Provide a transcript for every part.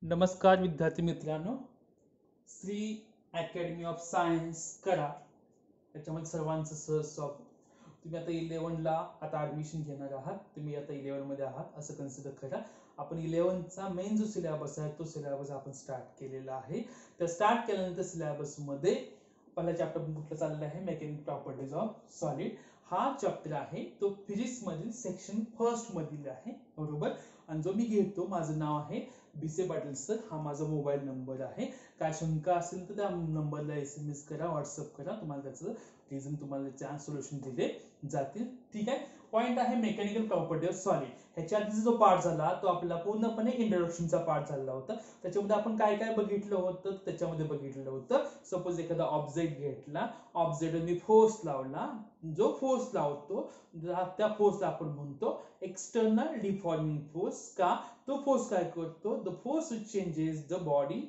नमस्कार विद्यार्थी मित्रांनो, Shri academy of science Karad याच्यामध्ये सर्वांचं सहज स्वागत. तुम्ही आता 11ला आता ऍडमिशन घेणार आहात. तुम्ही आता 11 मध्ये आहात असं कन्सिडर करा. आपण 11चा मेन जो सिलेबस आहे तो सिलेबस आपण स्टार्ट केलेला आहे. तर स्टार्ट केल्यानंतर सिलेबस मध्ये पहिला चॅप्टर कुठला चाललेला आहे, मेकॅनिकल प्रॉपर्टीज ऑफ सॉलिड. हा चॅप्टर आहे तो फिजिक्स मधील सेक्शन फर्स्ट मधील आहे, बरोबर. आणि जो मी घेतो माझं नाव आहे बीसे पाटील सर. हा माझा मोबाईल नंबर आहे. काय शंका असेल तर त्या नंबरला SMS करा, व्हॉट्सअप करा. तुम्हाला त्याचं रिझन तुम्हाला त्याचे सोल्युशन दिले जातील. ठीक आहे. पॉइंट आहे मेकॅनिकल प्रॉपर्टी ऑफ सॉलिड. ह्याच्या आधीचा जो पार्ट झाला तो आपला पूर्णपणे इंट्रोडक्शनचा पार्ट झाला होता. त्याच्यामध्ये आपण काय काय बघितलं होतं, त्याच्यामध्ये बघितलं होतं सपोज एखादा ऑब्जेक्ट घेतला, ऑब्जेक्टवर मी फोर्स लावला, जो फोर्स लावतो त्या फोर्सला आपण म्हणतो एक्सटर्नल डिफॉर्मिंग फोर्स. का तो फोर्स काय करतो, the force changes the body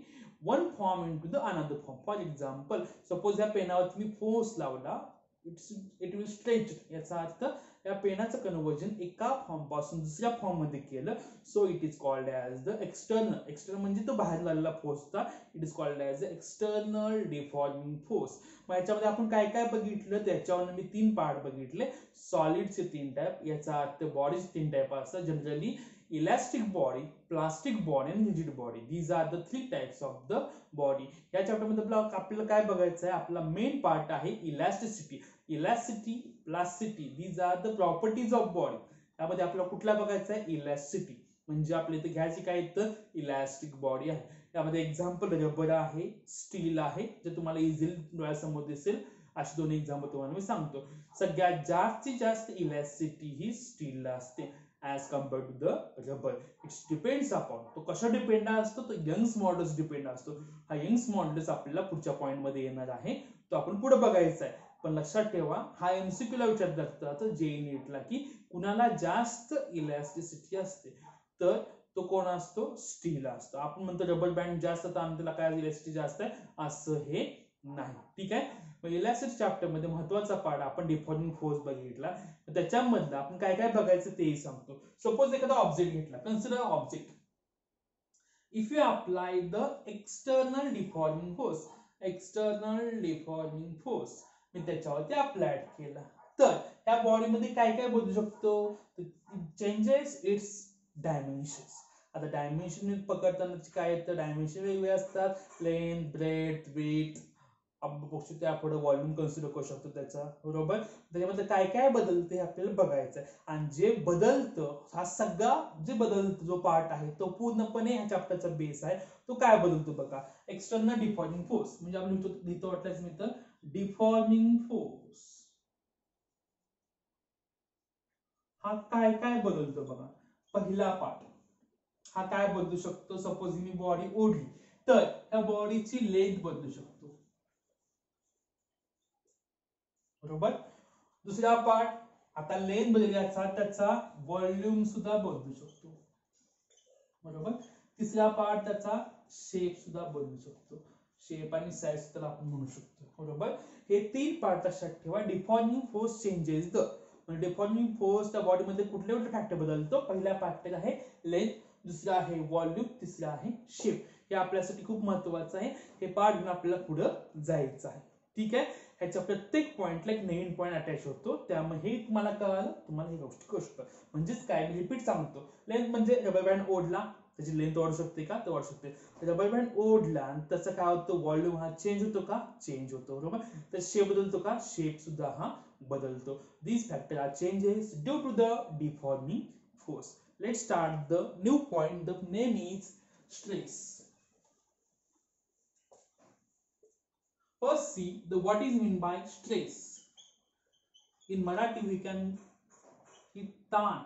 one form into the another form. For example suppose या पेनावर तुम्ही फोर्स लावला, इट विल स्ट्रेच. याचा अर्थ या पेनाचं कन्वर्जन एका फॉर्म पासून दुसऱ्या फॉर्म मध्ये केलं. So it is called as the external म्हणजे तो बाहेर लावलेला फोर्स होता. It is called as the external deforming force. मग याच्यामध्ये आपण काय काय बघितलं, त्याच्यावर मी 3 पार्ट बघितले. सॉलिडचे 3 टाइप, याचा अर्थ बॉडीचे 3 टाइप असतात generally: elastic body, plastic body आणि rigid body. These are the 3 types of the body. या चॅप्टरमध्ये आपल्याला काय बघायचं आहे, आपला मेन पार्ट आहे elasticity. Elasticity, plasticity, these are the properties of body. त्यामध्ये आपल्याला कुठला बघायचा आहे, इलास्टिसिटी. म्हणजे आपल्या इथे घ्यायची काय तर इलास्टिक बॉडी आहे. त्यामध्ये एक्झाम्पल रबर आहे, स्टील आहे, जे तुम्हाला इझिली डोळ्यासमोर दिसेल. अशी 2 एक्झाम्पल तुम्हाला मी सांगतो. सगळ्यात जास्तीत जास्त इलास्टिसिटी ही स्टीलला असते as compared to the rubber. It depends upon, तो कशा डिपेंड असतो, तो यंग्स मॉडेल्स डिपेंड असतो. हा यंग्स मॉडेल्स आपल्याला पुढच्या पॉइंट मध्ये येणार आहे, तो आपण पुढे बघायचा आहे. पण लक्षात ठेवा, हा MCQ ला विचारलं जातं JEE नीटला की कुणाला जास्त इलास्टिसिटी असते, तर तो कोण असतो, स्टील असतो. आपण म्हणतो रबर बँड जास्त ताण त्याला काय इलास्टिसिटी जास्त आहे, असं हे नाही. ठीक आहे. इलास्टिक चॅप्टर मध्ये महत्वाचा पार्ट आपण डिफॉर्मिंग फोर्स बघितला. त्याच्यामधलं आपण काय काय बघायचं तेही सांगतो. सपोज एखादा ऑब्जेक्ट घेतला, consider object. If you apply the external deforming force, external deforming force me त्याच्यावरती अप्लाय केला, तर या बॉडीमध्ये काय काय बदलू शकतो, चेंजेस इट्स डायमेन्शन्स. आता डायमेन्शन पकडताना काय येतं, डायमेन्शन वेगवेगळे असतात. लेंथ, ब्रेथ, विड्थ, त्यापुढे व्हॉल्यूम कन्सिडर करू शकतो त्याचा, बरोबर. त्याच्यामध्ये काय काय बदलतं हे आपल्याला बघायचं आहे. आणि जे बदलतं, हा सगळा जे बदलतो जो पार्ट आहे तो पूर्णपणे ह्या चॅप्टरचा बेस आहे. तो काय बदलतो बघा, एक्सटर्नल डिफॉर्मिंग फोर्स. म्हणजे आपण लिहितो वाटल्यास मित्र डिफॉर्मिंग फोर्स. हा काय काय बदलतो बघा. पहिला पार्ट हा काय बदलू शकतो, सपोज मी बॉडी ओढली तर त्या बॉडीची लेंथ बदलू शकतो, बरोबर. दुसरा पार्ट, आता लेंथ बदलल्याचा त्याचा व्हॉल्यूम सुद्धा बदलू शकतो, बरोबर. तिसरा पार्ट, त्याचा शेप सुद्धा बदलू शकतो. शेप आणि साइज सुद्धा आपण म्हणू शकतो, बरोबर. हे 3 पार्ट लक्षात ठेवा. डिफॉर्मिंग फोर्स चेंजेस द, म्हणजे डिफॉर्मिंग फोर्स त्या बॉडी मध्ये कुठले कुठले फॅक्टर बदलतो. पहिला फॅक्टर आहे लेंथ, दुसरा आहे व्हॉल्यूम, तिसरा आहे शेप. हे आपल्यासाठी खूप महत्वाचं आहे. हे पार्ट घेऊन आपल्याला पुढे जायचं आहे. ठीक आहे. ह्याच्या प्रत्येक पॉइंटला एक नवीन पॉइंट अटॅच होतो, त्यामुळे हे तुम्हाला कळालं, तुम्हाला ही गोष्ट म्हणजेच काय, मी रिपीट सांगतो. लेंथ म्हणजे रबर बँड ओढला, त्याची लेंथ वाढू शकते का, तर वाढू शकते. रबर बँड ओढला आणि त्याचा काय होतं, व्हॉल्यूम हा चेंज होतो का, चेंज होतो, बरोबर. तर शेप बदलतो का, शेप सुद्धा हा बदलतो. These factor are changes due to the deforming force. Let's start the new point. The name is stress. First see the what is mean by stress. In Marathi we can ही ताण,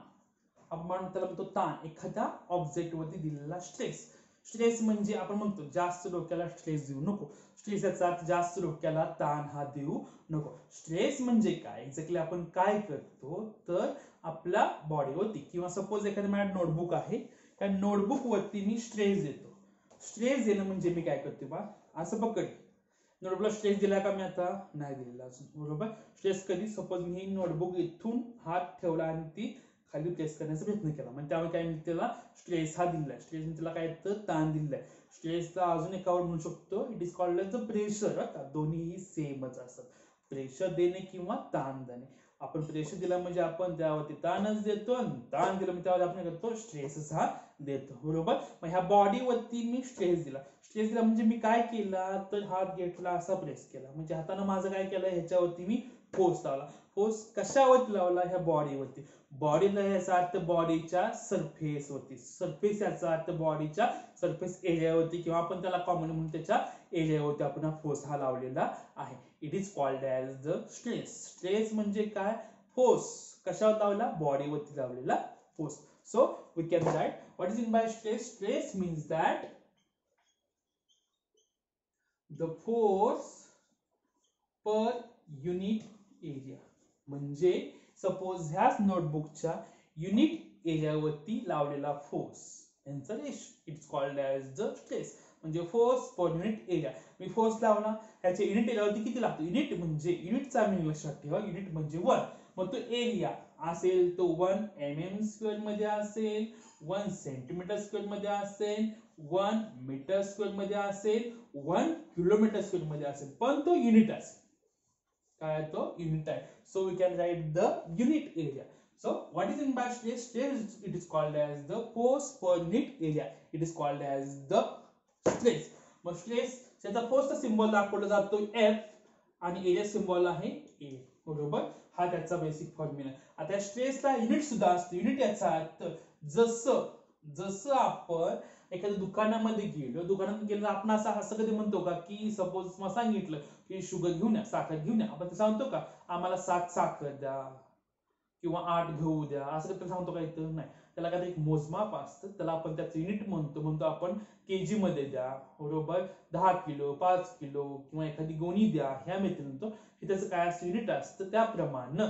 आपण त्याला म्हणतो ताण, एखाद्या object वरती दिलेला stress. Stress म्हणजे आपण म्हणतो जास्त डोक्याला स्ट्रेस देऊ नको. स्ट्रेस याचा अर्थ जास्त डोक्याला ताण हा देऊ नको. स्ट्रेस म्हणजे काय, एक्झॅक्टली आपण काय करतो, तर आपल्या बॉडीवरती किंवा सपोज एखाद्या माझ्या नोटबुक आहे, त्या नोटबुक वरती मी स्ट्रेस देतो. स्ट्रेस देणं म्हणजे मी काय करतो बा, असं पकड. नोटबुकला स्ट्रेस दिला का मी, आता नाही दिलेला अजून, बरोबर. स्ट्रेस कधी, सपोज मी नोटबुक इथून हात ठेवला आणि ती खाली प्रेस करण्याचा प्रयत्न केला, म्हणजे त्यामुळे काय त्याला स्ट्रेस हा दिलाय. स्ट्रेस त्याला काय तर ताण दिलाय. स्ट्रेसला अजून एका वर्ड म्हणू शकतो, it is called as the pressure. दोन्ही सेमच असतात, प्रेशर देणे किंवा ताण देणे. आपण प्रेशर दिला म्हणजे आपण त्यावरती ताणच देतो, आणि ताण दिला म्हणजे त्यावर आपण करतो स्ट्रेसच हा देतो, बरोबर. मग ह्या बॉडीवरती मी स्ट्रेस दिला. स्ट्रेस दिला म्हणजे मी काय केला तर हात घेतला, असा प्रेस केला, म्हणजे हाताने माझं काय केलं, ह्याच्यावरती मी फोर्स लावला. फोर्स कशावरती लावला, ह्या बॉडीवरती. बॉडीला याचा अर्थ बॉडीच्या सरफेस वरती. सरफेस याचा अर्थ बॉडीच्या सरफेस एरियावरती, किंवा आपण त्याला कॉमन म्हणून त्याच्या एरियावरती आपण फोर्स हा लावलेला आहे. It is called as the stress. Stress म्हणजे काय, फोर्स कशावर लावला, बॉडीवरती लावलेला force. So we can write what is in by stress. Stress means that the force per unit area. म्हणजे सपोज ह्याच नोटबुकच्या युनिट एरियावरती लावलेला फोर्स, यांचा it's called as the stress. म्हणजे फोर्स पर युनिट एरिया. मी फोर्स लावला, ह्याच्या युनिट एरियावरती किती लागतो. युनिट म्हणजे युनिटचा मीनिंग लक्षात ठेवा, युनिट म्हणजे 1. मग तो एरिया असेल तो 1 mm² मध्ये असेल, 1 cm² मध्ये असेल, 1 m² असेल, 1 km² मध्ये असेल, पण तो युनिट असेल. काय तो युनिट आहे. So we can write the unit area. So what is in by stress? Stress, it is called as the force per unit area. It is called as the stress. मग stress त्याचा फोर्सचा symbol दाखवला जातो F, आणि area symbol आहे A, बरोबर. हा त्याचा basic formula. आता स्ट्रेसला युनिट सुद्धा असतो. युनिट याचा अर्थ जसं आपण एखाद्या दुकानामध्ये गेलो, दुकानात गेलो आपण असं कधी म्हणतो का की सपोज मला सांगितलं की शुगर घेऊन या, साखर घेऊन या, आपण सांगतो का आम्हाला 7 साखर द्या किंवा 8 गहू द्या, असं काही सांगतो का इथं. नाही, त्याला काय एक मोजमाप असतं, त्याला आपण त्याचं युनिट म्हणतो आपण केजी मध्ये द्या, बरोबर. 10 किलो, 5 किलो किंवा एखादी गोणी द्या, ह्या मेथड म्हणतो. हे त्याचं काय असतं, युनिट असतं. त्याप्रमाणे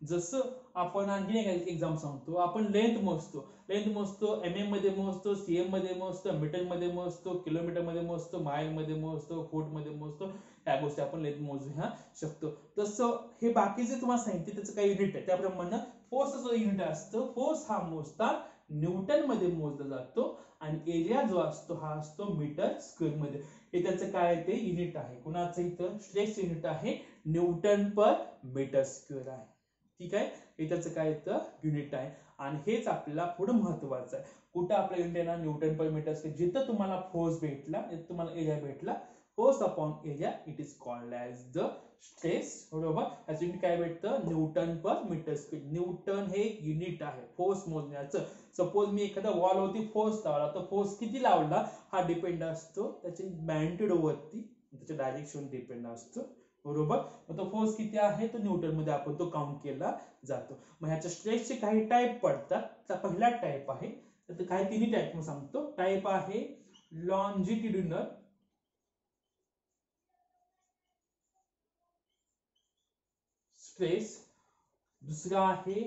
जसं आपण आणखी एक एक्झाम सांगतो, आपण लेंथ मोजतो mm मध्ये मोजतो, cm मध्ये मोजतो, मीटर मध्ये मोजतो, किलोमीटर मध्ये मोजतो, माइल मध्ये मोजतो, फूट मध्ये मोजतो. या गोष्टी आपण लेंथ मोजू ह्या शकतो. तसं हे बाकीचे तुम्हाला सांगितले त्याचं काही युनिट आहे. त्याप्रमाणे फोर्सचं युनिट असतं. फोर्स हा मोजतात न्यूटन मध्ये मोजला जातो, आणि एरिया जो असतो हा असतो मीटर स्क्वेअर मध्ये. हे त्याचं काय ते युनिट आहे. कुणाचं इथं स्ट्रेस युनिट आहे न्यूटन पर मीटर स्क्वेअर आहे. ठीक आहे, हे त्याचं काय इथं युनिट आहे. आणि हेच आपल्याला पुढे महत्वाचं आहे. कुठं आपल्या युनिट आहे ना, न्यूटन पर मीटर स्क्वेअर. जिथं तुम्हाला फोर्स भेटला, जिथं तुम्हाला एरिया भेटला, force upon area, it is called as the stress, बरोबर. याचं युनिट काय भेटतं, Newton per metre square. Newton हे युनिट आहे फोर्स मोजण्याचं. सपोज मी एखाद्या वॉलवरती फोर्स लावला, तर फोर्स किती लावला हा डिपेंड असतो त्याच्या मॅग्निट्यूड वरती, त्याच्या डायरेक्शन डिपेंड असतो, बरोबर. मग तो फोर्स किती आहे तो न्यूटन मध्ये आपण तो काउंट केला जातो. मग ह्याच्या स्ट्रेसचे काही टाईप पडतात. तर पहिला टाईप आहे, तर काही तिन्ही टाईप मी सांगतो. टाईप आहे लॉन्जिट्युडिनल स्ट्रेस, दुसरा आहे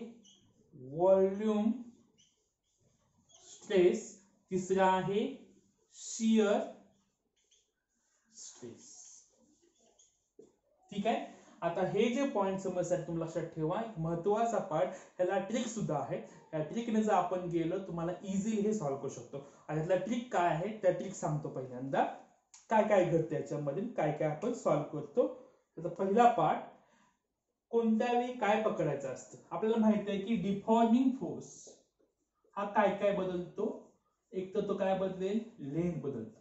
व्हॉल्यूम स्ट्रेस, तिसरा आहे शियर स्ट्रेस. ठीक आहे. आता हे जे पॉइंट समजण्यासाठी तुम्ही लक्षात ठेवा, एक महत्वाचा पार्ट, ह्याला ट्रिक सुद्धा आहे. या ट्रिकने जर आपण गेलो तुम्हाला इझिली हे सॉल्व्ह करू शकतो. आणि त्यातला ट्रिक काय आहे त्या ट्रिक सांगतो. पहिल्यांदा काय काय घडतं याच्यामध्ये, काय काय आपण सॉल्व्ह करतो. त्याचा पहिला पार्ट, कोणत्या वेळी काय पकडायचं असतं. आपल्याला माहिती आहे की डिफॉर्मिंग फोर्स हा काय काय बदलतो. एक तर तो काय बदलेल, लेंथ बदलतो.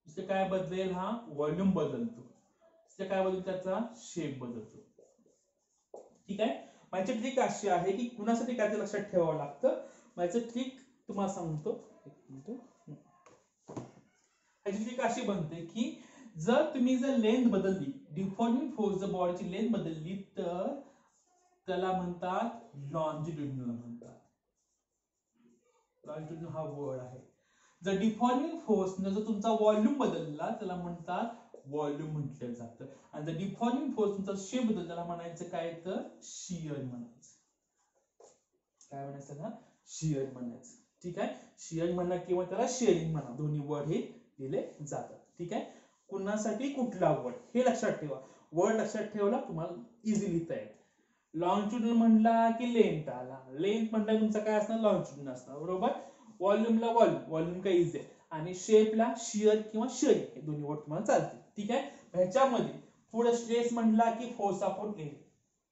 दुसरं काय बदलेल, हा व्हॉल्यूम बदलतो. काय बदलतो, त्याचा शेप बदलतो. ठीक आहे. माझी ट्रिक अशी आहे की कुणासाठी काय ते लक्षात ठेवावं लागतं. माझं ट्रिक तुम्हाला सांगतो. ह्याची ट्रिक अशी बनते की जर लेंथ बदलली, डिफॉर्मिंग फोर्स जर बॉडीची लेंथ बदलली, तर त्याला म्हणतात लॉन्जिट्युडिनल म्हणतात. लॉन्जिट्युडिनल हा वर्ड आहे. जर डिफॉर्मिंग फोर्स जर तुमचा व्हॉल्यूम बदलला, त्याला म्हणतात व्हॉल्यूम म्हटलं जातं. आणि जर डिफॉर्मिंग फोर्स तुमचा शेप बदल, त्याला म्हणायचं काय, तर शियर म्हणायचं. काय म्हणायचं ना, शियर म्हणायचं. ठीक आहे. शियर म्हणा किंवा त्याला शेअरिंग म्हणा, दोन्ही वर्ड हे दिले जातात. ठीक आहे. कुणासाठी कुठला वर्ड हे लक्षात ठेवा. वर्ड लक्षात ठेवला तुम्हाला इझी लिहिता येईल. लॉन्जिट्युडनल म्हणला की लेंथ आला, लेंथ म्हणला तुमचा काय असणार, लॉन्जिट्युडनल असणार, बरोबर. व्हॉल्यूमला व्हॉल्यूम काही इझी आहे, आणि शेपला शिअर किंवा शेअर हे दोन्ही वर्ड तुम्हाला चालतील. ठीक आहे. ह्याच्यामध्ये पुढे स्ट्रेस म्हणला की फोर्स अपॉन एरिया,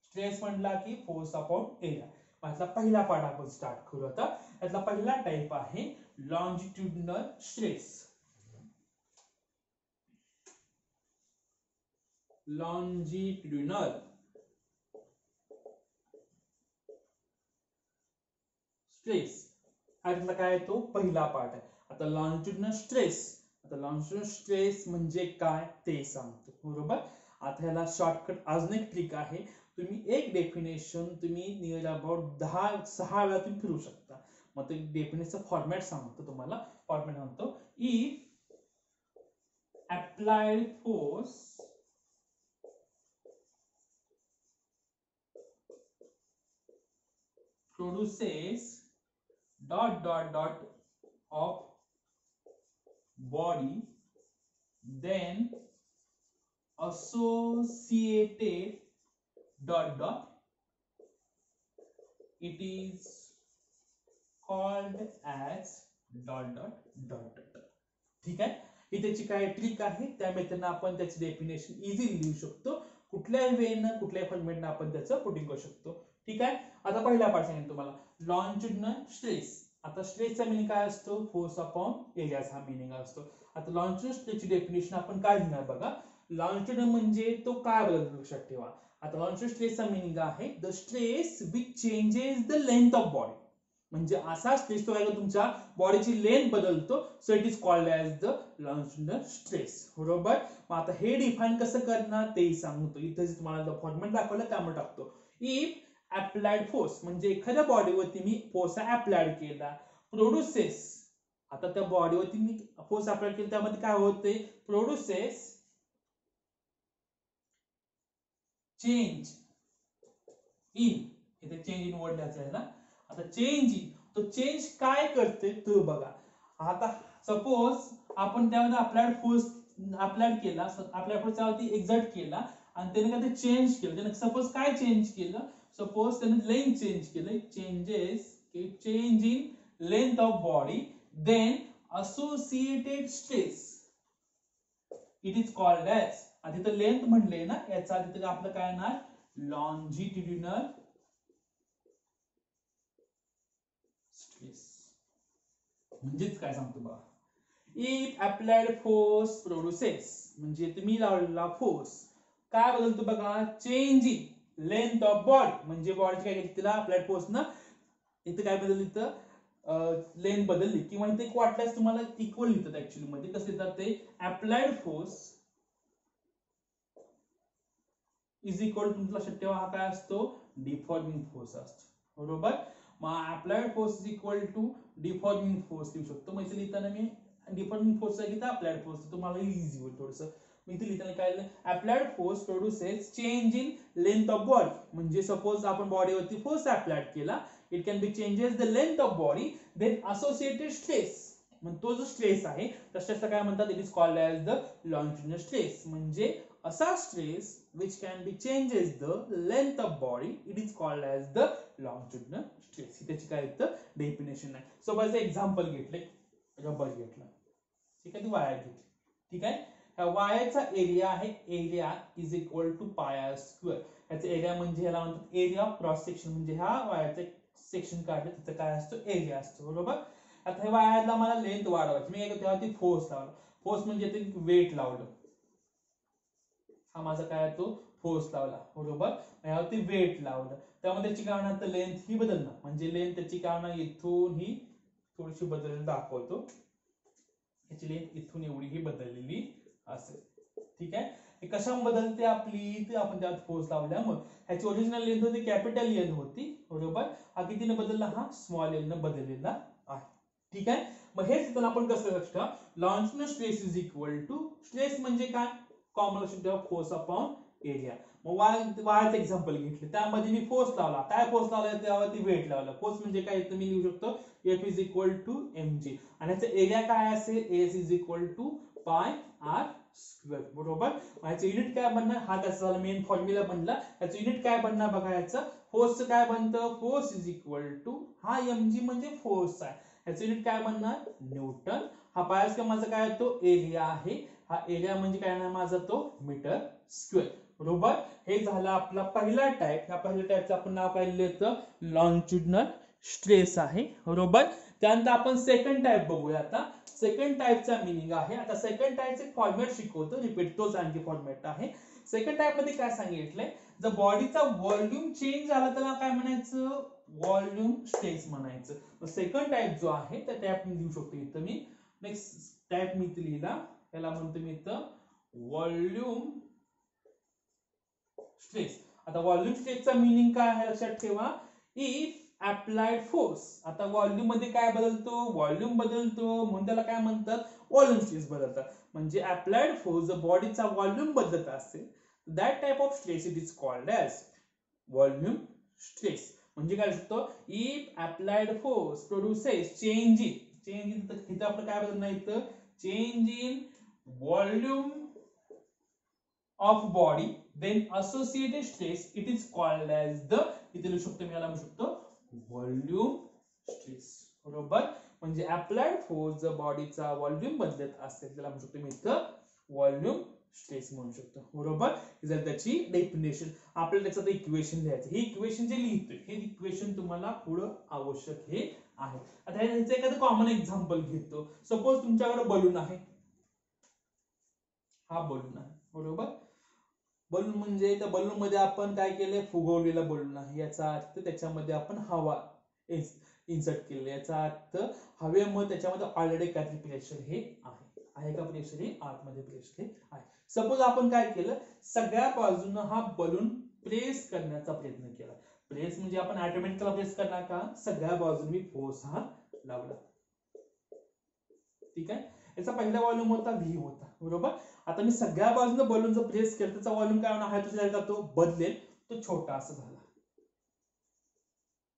स्ट्रेस म्हणला की फोर्स अपॉन एरिया. यातला पहिला पार्ट आपण स्टार्ट करू आता. यातला पहिला टाइप आहे लॉन्जिट्युडनल स्ट्रेस. लॉन्जिट्युडनल स्ट्रेस यातला काय तो पहिला पार्ट आहे. आता लॉन्जिट्युडनल स्ट्रेस, आता लॉन्जिट्युडनल स्ट्रेस म्हणजे काय ते सांगतो, बरोबर. आता ह्याला शॉर्टकट अजून एक ट्रिक आहे. तुम्ही एक डेफिनेशन तुम्ही नियर अबाउट 6 वेळा तुम्ही फिरू शकता. मग ते डेफिनेशन फॉर्मॅट सांगतो तुम्हाला. फॉर्मॅट सांगतो, if applied force produces ... of body, then associated ... it is called as ... ठीक आहे. ही त्याची काय ट्रिक आहे, त्या मेथडनं आपण त्याची डेफिनेशन इझिली लिहू शकतो. कुठल्याही वेनं कुठल्याही फॉर्मॅटनं आपण त्याचं पुटिंग करू शकतो. ठीक आहे. आता पहिला पार्ट सांगितलं तुम्हाला लॉन्जिट्युडनल स्ट्रेस. आता स्ट्रेसचा मिनिंग काय असतो, फोर्स अपॉन एरियाचा हा मिनिंग असतो. आता लॉन्जिट्युडनल स्ट्रेसची डेफिनेशन आपण काय लिहिणार बघा. लॉन्जिट्युडनल म्हणजे तो काय बदलतो लक्षात ठेवा. आता लॉन्जिट्युडनल स्ट्रेसचा मिनिंग आहे the stress which changes the length of body. म्हणजे असा स्ट्रेस तो आहे तुमच्या बॉडीची लेंथ बदलतो, so it is called as the longitudinal stress, बरोबर. मग आता हे डिफाइन कसं करणार ते सांगतो. इथे तुम्हाला फॉर्मॅट दाखवलं त्यामुळे टाकतो. इफ अप्लाइड फोर्स म्हणजे एखाद्या बॉडीवरती मी फोर्स अप्लाइड केला, प्रोड्युसेस, आता त्या बॉडीवरती मी फोर्स अप्लाइड केला त्यामध्ये काय होते, प्रोड्युसेस चेंज इन, इथे चेंज इन वर्ड द्यायचा आहे ना. आता चेंज इन, तो चेंज काय करते तो बघा. आता सपोज आपण त्यामध्ये अप्लाइड फोर्स अप्लाइड केला, अप्लाइड फोर्स त्यावरती एक्झर्ट केला आणि त्याने काय ते चेंज केलं. त्याने सपोज काय चेंज केलं, सपोज त्याने लेंथ चेंज केलं, change in length of body, then associated stress it is called as, आणि तिथं लेंथ म्हणले ना, याचा तिथे आपलं काय येणार, लॉन्जिट्युडिनल स्ट्रेस. म्हणजेच काय सांगतो बघा, इफ अप्लाइड फोर्स प्रोड्युसेस म्हणजे तुम्ही लावलेला फोर्स काय बदलतो बघा, change in length of body, म्हणजे बॉडीची काय केली तिला अप्लाइड फोर्स ना, इथे काय बदलली, इथं लेंथ बदलली, किंवा इथे एक वाटल्यास तुम्हाला इक्वल लिहितात. ऍक्च्युअली मध्ये कसं लिहितात ते, applied force is equal to, लक्षात ठेवा हा काय असतो, डिफॉर्मिंग फोर्स असतो, बरोबर. मग applied force is equal to deforming force लिहू शकतो. मग इथे लिहिताना मी डिफॉर्मिंग फोर्स घेता अप्लाइड फोर्स, तुम्हाला इझी होईल थोडंसं. मी इथे लिहिताना काय applied force produces change in length of body, म्हणजे सपोज आपण बॉडीवरती फोर्स अप्लाइड केला, it can be changes the length of body, then associated stress, मग तो जो स्ट्रेस आहे त्या स्ट्रेसला काय म्हणतात, it is called as the longitudinal stress. म्हणजे असा stress which can be changes the length of body, it is called as the longitudinal stress. ही त्याची काय तर डेफिनेशन आहे. सपोज एक्झाम्पल घेतले, रबर घेतला, ठीक आहे, ती वायर घेतली, ठीक आहे. ह्या वायरचा एरिया आहे, area is equal to pi r square. याचा एरिया म्हणजे ह्याला म्हणतात एरिया ऑफ क्रॉस सेक्शन, म्हणजे ह्या वायरचा सेक्शन काढलं तिथं काय असतो, एरिया असतो, बरोबर. आता ह्या वायरला मला लेंथ वाढवायची, मी त्यावरती फोर्स लावला, फोर्स म्हणजे ते वेट लावलं, हा माझा काय तो फोर्स लावला, बरोबर. यावरती वेट लावलं, त्यामुळे त्याची काय होणार, लेंथ ही बदलणार, म्हणजे लेंथ त्याची काय होणार, इथून ही थोडीशी बदललेली दाखवतो, याची लेंथ इथून एवढी ही बदललेली असेल, ठीक आहे. हे कशामुळे बदलते आपली, ते आपण त्यात फोर्स लावल्यामुळे. ह्याची ओरिजिनल लेंथ होती कॅपिटल एल होती, बरोबर. हा कितीने बदलला, हा स्मॉल एल न बदललेला आहे, ठीक आहे. मग हेच आपण कसं लक्षात, longitudinal stress is equal to, stress म्हणजे काय, कॉमन लक्षात ठेवा, फोर्स अपॉन एरिया. मग वायरचं एक्झाम्पल घेतले, त्यामध्ये मी फोर्स लावला, काय फोर्स लावला, त्यावरती वेट लावला. फोर्स म्हणजे काय, इथं मी लिहू शकतो F is equal to m g, आणि याचा एरिया काय असेल, S is equal to pi r square. बरोबर. याचं युनिट काय बनणार, हा त्याचा मेन फॉर्म्युला बनला. याचं युनिट काय बनणार बघा, याचं फोर्सचं काय बनतं, फोर्स इज इक्वल टू, हा mg म्हणजे फोर्स आहे, याचं युनिट काय बनणार, न्यूटन. हा पायास का माझा काय तो एरिया आहे, हा एरिया म्हणजे काय ना माझा तो मीटर स्क्वेअर. बरोबर. हे झालं आपला पहिला टाइप. ह्या पहिल्या टाइपचं आपण नाव काय लिहिलं, लॉन्जिट्युडिनल स्ट्रेस आहे. बरोबर. त्यानंतर आपण सेकंड टाइप बघूया. आता सेकंड टाइपचा मिनिंग आहे, आता सेकंड टाइपचे फॉर्मॅट शिकवतो, रिपीट तोच आणखी फॉर्मॅट आहे. सेकंड टाइप मध्ये काय सांगितलंय, जर बॉडीचा व्हॉल्यूम चेंज झाला त्याला काय म्हणायचं, व्हॉल्यूम स्ट्रेस म्हणायचं. सेकंड टाइप जो आहे त्या टाइप मी लिहू शकतो इथं मी. नेक्स्ट टाइप मी इथं लिहिला, त्याला म्हणतो मी इथं व्हॉल्यूम स्ट्रेस. आता व्हॉल्यूम स्ट्रेसचा मीनिंग काय आहे लक्षात ठेवा, इफ अप्लाइड फोर्स. आता व्हॉल्यूम मध्ये काय बदलतो, व्हॉल्यूम बदलतो म्हणून त्याला काय म्हणतात, व्हॉल्यूम स्ट्रेस बदलतात. म्हणजे अप्लाइड फोर्स जर बॉडीचा व्हॉल्यूम बदलत असेल, that type of stress it is called as volume stress. म्हणजे काय असतो, if applied force produces change इथं आपलं काय बदलणार, इथं change in volume of body, then associated stress it is called as the, इथे लिहू शकतो मी, याला म्हणू शकतो व्हॉल्यूम स्ट्रेस. बरोबर. म्हणजे अप्लाइड फोर्स जर बॉडीचा व्हॉल्यूम बदलत असेल त्याला म्हणू शकतो मी इथं व्हॉल्यूम स्ट्रेस म्हणू शकतो. बरोबर. जर त्याची डेफिनेशन आपल्याला त्याचं इक्वेशन लिहायचं, हे इक्वेशन जे लिहितोय हे इक्वेशन तुम्हाला पुढं आवश्यक हे आहे. आता ह्याचं एखादं कॉमन एक्झाम्पल घेतो. सपोज तुमच्याकडे बलून आहे, हा बलून आहे. बरोबर. बलून म्हणजे त्या बलून मध्ये आपण काय केलंय, फुगवलेला बलून आहे, याचा अर्थ त्याच्यामध्ये आपण हवा इन्सर्ट केले, याचा अर्थ हवेमध्ये त्याच्यामध्ये ऑलरेडी काहीतरी प्रेशर हे आहे का, प्रेशर हे आतमध्ये प्रेशर हे आहे. सपोज आपण काय केलं, सगळ्या बाजूनं हा बलून प्रेस करण्याचा प्रयत्न केला. प्रेस म्हणजे आपण ऑटोमॅटिकली प्रेस करणार का, सगळ्या बाजूने मी फोर्स हा लावला. ठीक आहे. याचा पहिला व्हॉल्यूम होता व्ही होता. बरोबर. आता मी सगळ्या बाजूने बलून जर प्रेस केलं, त्याचा व्हॉल्यूम काय होणार, आहे तो तो बदलेल, तो छोटा असं झाला.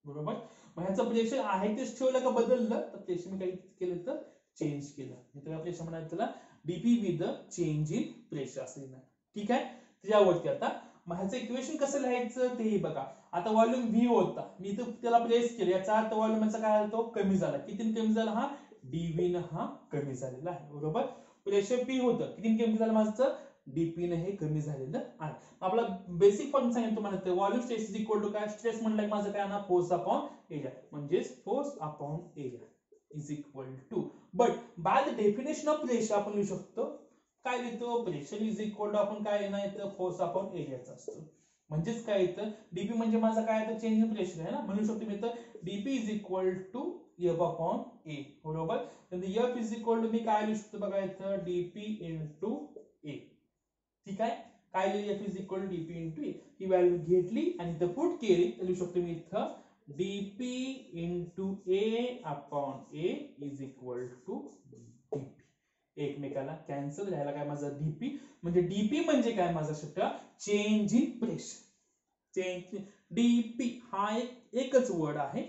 बरोबर. मग ह्याचं प्रेशर आहे तेच ठेवलं का बदललं, तर प्रेशर मी काही केलं तर चेंज केलं, त्याला प्रेशर म्हणायचं, त्याला DP with change in pressure असं लिहिणार. ठीक आहे. त्याच्यावरती आता मग ह्याचं इक्वेशन कसं लिहायचं तेही बघा. आता व्हॉल्यूम व्ही होता, मी इथं त्याला प्रेस केलं, याचा अर्थ व्हॉल्यूमचा काय तो कमी झाला. किती कमी झाला, हा डीव्ही न हा कमी झालेला आहे. बरोबर. प्रेशर पी होतं, किती कमी झालं माझं, डीपी ने हे कमी झालेलं आहे. आपला बेसिक फॉर्म सांगितलं तुम्हाला, volume stress is equal to काय, स्ट्रेस म्हणलं माझं काय ना, फोर्स अपॉन एरिया, म्हणजे force upon area is equal to, but by the definition of pressure आपण लिहू शकतो, काय लिहितो, प्रेशर इज इक्वल टू आपण काय येणार इथं फोर्स अपॉन एरियाचा असतो. म्हणजेच काय येतं, डीपी म्हणजे माझा काय येतं, चेंज इन प्रेशर आहे ना, म्हणू शकतो मी इथं DP is equal to F upon A. बरोबर. एफ इज इक्वल टू मी काय लिहू शकतो बघा इथं, डीपी इंटू ए. ठीक आहे. काय लिहिली, F is equal to DP into A, ही व्हॅल्यू घेतली आणि इथं पुट केली तर लिहू शकतो मी इथं DP into A upon A is equal to DP. एकमेकाला कॅन्सल झाला, काय माझा डीपी म्हणजे डीपी म्हणजे काय माझा शब्द, change in pressure. Change DP हा एकच वर्ड आहे,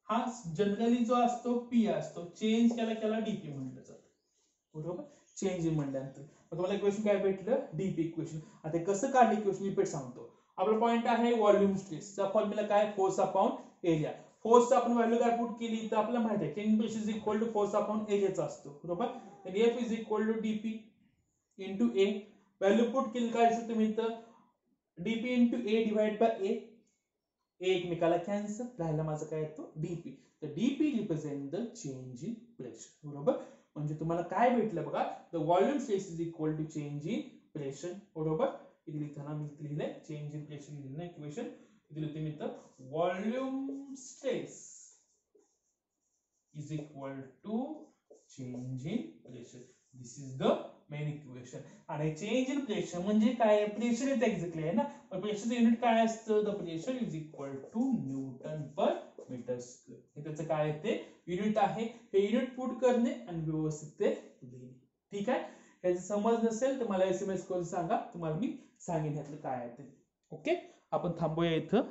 हा जनरली जो असतो पी असतो, चेंज केला डीपी म्हटलं जातं. बरोबर. चेंज इन म्हटल्यानंतर तुम्हाला इक्वेशन काय भेटलं, डीपी इक्वेशन. आता कसं काढलं इक्वेशन रिपीट सांगतो. आपला पॉइंट आहे व्हॉल्यूम स्ट्रेसचा फॉर्म्युला काय, फोर्स अपॉन एरिया. फोर्सचा आपण व्हॅल्यू काय पुट केली तर आपल्याला माहिती आहे, change pressure is equal to force upon एरियाचा असतो. बरोबर. तर F is equal to DP into A, value put केली काय शकतो मी इथं, DP into A divide by A, एकमेकाला कॅन्सल राहिला माझं काय येतो डीपी. तर DP represent the change in pressure. बरोबर. म्हणजे तुम्हाला काय भेटलं बघा, the volume stress is equal to change in pressure. बरोबर. इथे लिहिताना मी लिहिलंय चेंज इन प्रेशर लिहिलं इक्वेशन, इथे लिहिते मी तर volume stress is equal to change in pressure. This is the main equation. आणि चेंज इन प्रेशर म्हणजे काय, प्रेशर इथे एक्झॅक्टली आहे ना, पण प्रेशरचं युनिट काय असतं, the pressure is equal to newton per metre square. हे त्याचं काय ते युनिट आहे, हे युनिट पुट करणे आणि व्यवस्थित ते लिहिणे. ठीक आहे. याचं समज नसेल तर मला SMS करून सांगा, तुम्हाला मी सांगेन ह्यातलं काय आहे ते. ओके. आपण थांबूया इथं.